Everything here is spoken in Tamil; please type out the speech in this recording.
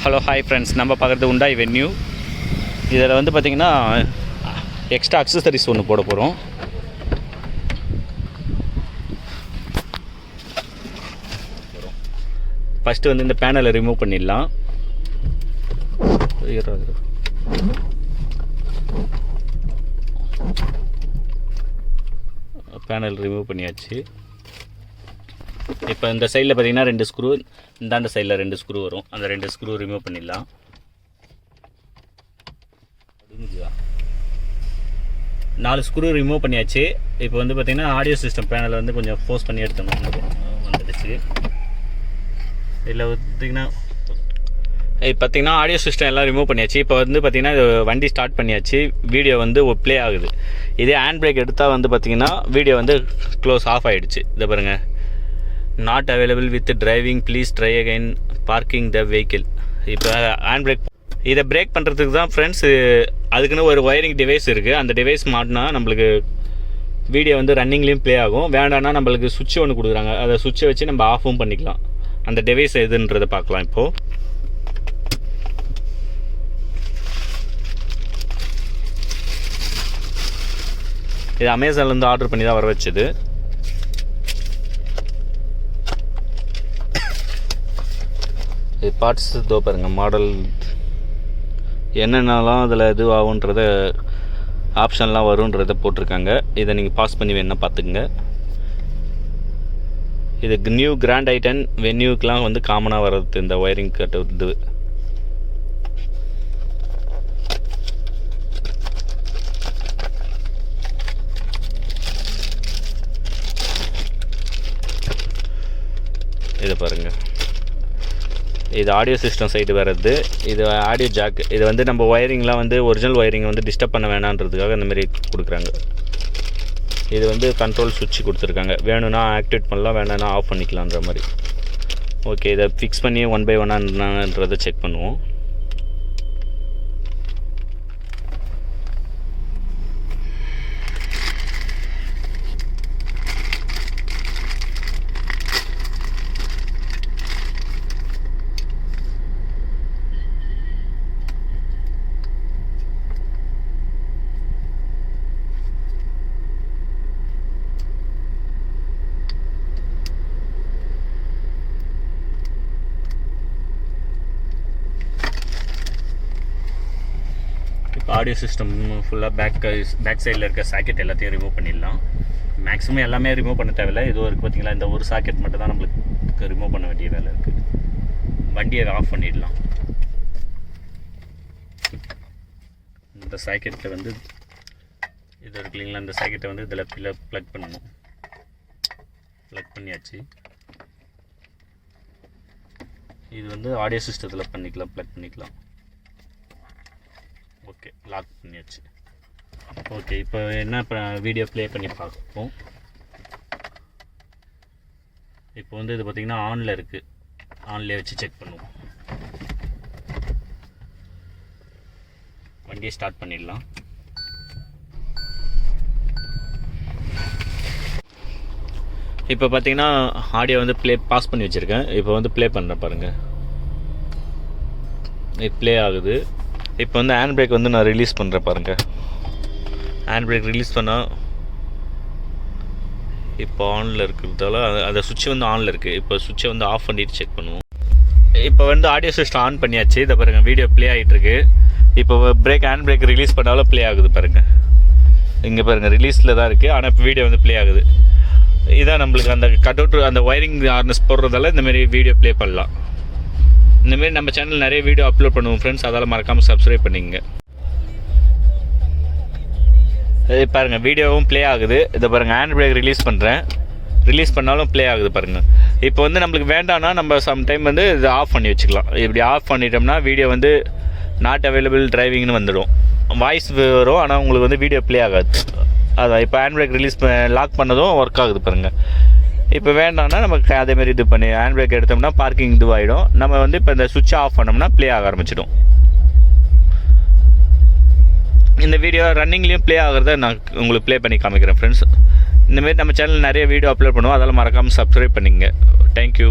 ஹலோ ஹாய் ஃப்ரெண்ட்ஸ், நம்ம பார்க்குறது Hyundai வென்யூ. இதில் வந்து பார்த்திங்கன்னா எக்ஸ்ட்ரா அக்சசரிஸ் ஒன்று போட போகிறோம். ஃபஸ்ட்டு வந்து இந்த பேனலை ரிமூவ் பண்ணிடலாம். பேனல் ரிமூவ் பண்ணியாச்சு. இப்போ இந்த சைடில் பார்த்திங்கன்னா 2 ஸ்க்ரூ, இந்தாண்ட சைடில் 2 ஸ்க்ரூ வரும். அந்த 2 ஸ்க்ரூ ரிமூவ் பண்ணிடலாம். 4 ஸ்க்ரூ ரிமூவ் பண்ணியாச்சு. இப்போ வந்து பார்த்திங்கன்னா ஆடியோ சிஸ்டம் பேனலை வந்து கொஞ்சம் ஃபோர்ஸ் பண்ணி எடுத்தோம், வந்துடுச்சு. இதில் பார்த்திங்கன்னா ஆடியோ சிஸ்டம் எல்லாம் ரிமூவ் பண்ணியாச்சு. இப்போ வந்து பார்த்திங்கன்னா இது வண்டி ஸ்டார்ட் பண்ணியாச்சு. வீடியோ வந்து ப்ளே ஆகுது. இதே ஹேண்ட் பிரேக் எடுத்தால் வந்து பார்த்திங்கன்னா வீடியோ வந்து க்ளோஸ் ஆஃப் ஆகிடுச்சு. இதை பாருங்கள், not available with driving, please try again parking the vehicle. இப்போ ஹேண்ட் பிரேக் இதை பிரேக் பண்ணுறதுக்கு தான் ஃப்ரெண்ட்ஸ் அதுக்குன்னு ஒரு ஒயரிங் டிவைஸ் இருக்குது. அந்த டிவைஸ் மாட்டினா நம்மளுக்கு வீடியோ வந்து ரன்னிங்லேயும் ப்ளே ஆகும். வேண்டாம்னா நம்மளுக்கு சுவிட்ச் ஒன்று கொடுக்குறாங்க, அதை சுவிட்சை வச்சு நம்ம ஆஃபும் பண்ணிக்கலாம். அந்த டிவைஸ் எதுன்றதை பார்க்கலாம். இப்போது இது அமேசான்லேருந்து ஆர்டர் பண்ணி தான் வர வச்சது. இது பார்ட்ஸ் இதோ பாருங்கள், மாடல் என்னென்னலாம் அதில் இது ஆகுன்றத ஆப்ஷன்லாம் வருன்றதை போட்டிருக்காங்க. இதை நீங்கள் பாஸ் பண்ணி வேணால் பார்த்துக்குங்க. இது நியூ கிராண்ட் ஐட்டன் வென்யூக்கெலாம் வந்து காமனாக வர்றது இந்த ஒயரிங் கட். இது இதை பாருங்கள், இது ஆடியோ சிஸ்டம் சைடு வர்றது. இது ஆடியோ ஜாக். இது வந்து நம்ம ஒயரிங்லாம் வந்து ஒரிஜினல் ஒயரிங்கை வந்து டிஸ்டர்ப் பண்ண வேணான்றதுக்காக இந்தமாரி கொடுக்குறாங்க. இது வந்து கண்ட்ரோல் சுவிட்ச் கொடுத்துருக்காங்க. வேணும்னா ஆக்டிவேட் பண்ணலாம், வேணும்னா ஆஃப் பண்ணிக்கலான்ற மாதிரி. ஓகே, இதை ஃபிக்ஸ் பண்ணி 1 by 1ன்றதை செக் பண்ணுவோம். ஆடியோ சிஸ்டம் ஃபுல்லாக பேக் சைடில் இருக்க சாக்கெட் எல்லாத்தையும் ரிமூவ் பண்ணிடலாம். மேக்ஸிமம் எல்லாமே ரிமூவ் பண்ண தேவையில்லை. இது இருக்குது பார்த்திங்களா, இந்த ஒரு சாக்கெட் மட்டும் தான் நம்மளுக்கு ரிமூவ் பண்ண வேண்டிய வேலை இருக்குது. வண்டியை ஆஃப் பண்ணிடலாம். இந்த சாக்கெட்டில் வந்து இது இருக்கு இல்லைங்களா, இந்த சாக்கெட்டை வந்து இதில் ப்ளக் பண்ணணும். ப்ளக் பண்ணியாச்சு. இது வந்து ஆடியோ சிஸ்டத்தில் பண்ணிக்கலாம், ப்ளக் பண்ணிக்கலாம். ஓகே, லாக் பண்ணியாச்சு. ஓகே, இப்போ என்ன வீடியோ ப்ளே பண்ணி பார்ப்போம். இப்போ வந்து இது பார்த்திங்கன்னா ஆனில் இருக்குது. ஆன்லேயே வச்சு செக் பண்ணுவோம். வண்டியை ஸ்டார்ட் பண்ணிடலாம். இப்போ பார்த்திங்கன்னா ஆடியோ வந்து பாஸ் பண்ணி வச்சுருக்கேன். இப்போ வந்து ப்ளே பண்ணுறேன் பாருங்கள், இது ப்ளே ஆகுது. இப்போ வந்து ஹேண்ட் பிரேக் வந்து நான் ரிலீஸ் பண்ணுறேன் பாருங்கள். ஹேண்ட் பிரேக் ரிலீஸ் பண்ணால் இப்போ ஆனில் இருக்கிறதால அந்த சுவிட்ச் வந்து ஆனில் இருக்குது. இப்போ சுவிட்சை வந்து ஆஃப் பண்ணிவிட்டு செக் பண்ணுவோம். இப்போ வந்து ஆடியோ சிஸ்டம் ஆன் பண்ணியாச்சு. இதை பாருங்கள், வீடியோ ப்ளே ஆகிட்டுருக்கு. இப்போ ஹேண்ட் பிரேக் ரிலீஸ் பண்ணாலும் ப்ளே ஆகுது பாருங்கள். இங்கே பாருங்கள், ரிலீஸில் தான் இருக்குது, ஆனால் இப்போ வீடியோ வந்து ப்ளே ஆகுது. இதான் நம்மளுக்கு அந்த கட் அவுட், அந்த ஒயரிங் ஹார்னஸ் போடுறதால இந்தமாரி வீடியோ ப்ளே பண்ணலாம். இந்தமாரி நம்ம சேனல் நிறைய வீடியோ அப்லோட் பண்ணுவோம் ஃப்ரெண்ட்ஸ், அதால் மறக்காமல் சப்ஸ்கிரைப் பண்ணிங்க. இது பாருங்கள், வீடியோவும் ப்ளே ஆகுது. இதை பாருங்கள், ஹேண்ட் பிரேக் ரிலீஸ் பண்ணுறேன். ரிலீஸ் பண்ணாலும் ப்ளே ஆகுது பாருங்கள். இப்போ வந்து நம்மளுக்கு வேண்டாம்னா நம்ம சம்டைம் வந்து இதை ஆஃப் பண்ணி வச்சுக்கலாம். இப்படி ஆஃப் பண்ணிட்டோம்னா வீடியோ வந்து நாட் அவைலபிள் டிரைவிங்னு வந்துடும். வாய்ஸ் வரும், ஆனால் உங்களுக்கு வந்து வீடியோ ப்ளே ஆகாது. அதான் இப்போ ஹேண்ட் பிரேக் ரிலீஸ் லாக் பண்ணதும் ஒர்க் ஆகுது பாருங்கள். இப்போ வேண்டாம்னா நமக்கு அதேமாரி இது பண்ணி ஹேண்ட் பிரேக் எடுத்தோம்னா பார்க்கிங் இதுவாகிடும். நம்ம வந்து இப்போ இந்த சுவிட்சை ஆஃப் பண்ணோம்னா ப்ளே ஆக ஆரம்பிச்சிடும். இந்த வீடியோ ரன்னிங்லேயும் ப்ளே ஆகிறத நான் உங்களுக்கு ப்ளே பண்ணி காமிக்கிறேன் ஃப்ரெண்ட்ஸ். இந்தமாரி நம்ம சேனலில் நிறைய வீடியோ அப்லோட் பண்ணுவோம், அதெல்லாம் மறக்காமல் சப்ஸ்கிரைப் பண்ணிங்க. தேங்க்யூ.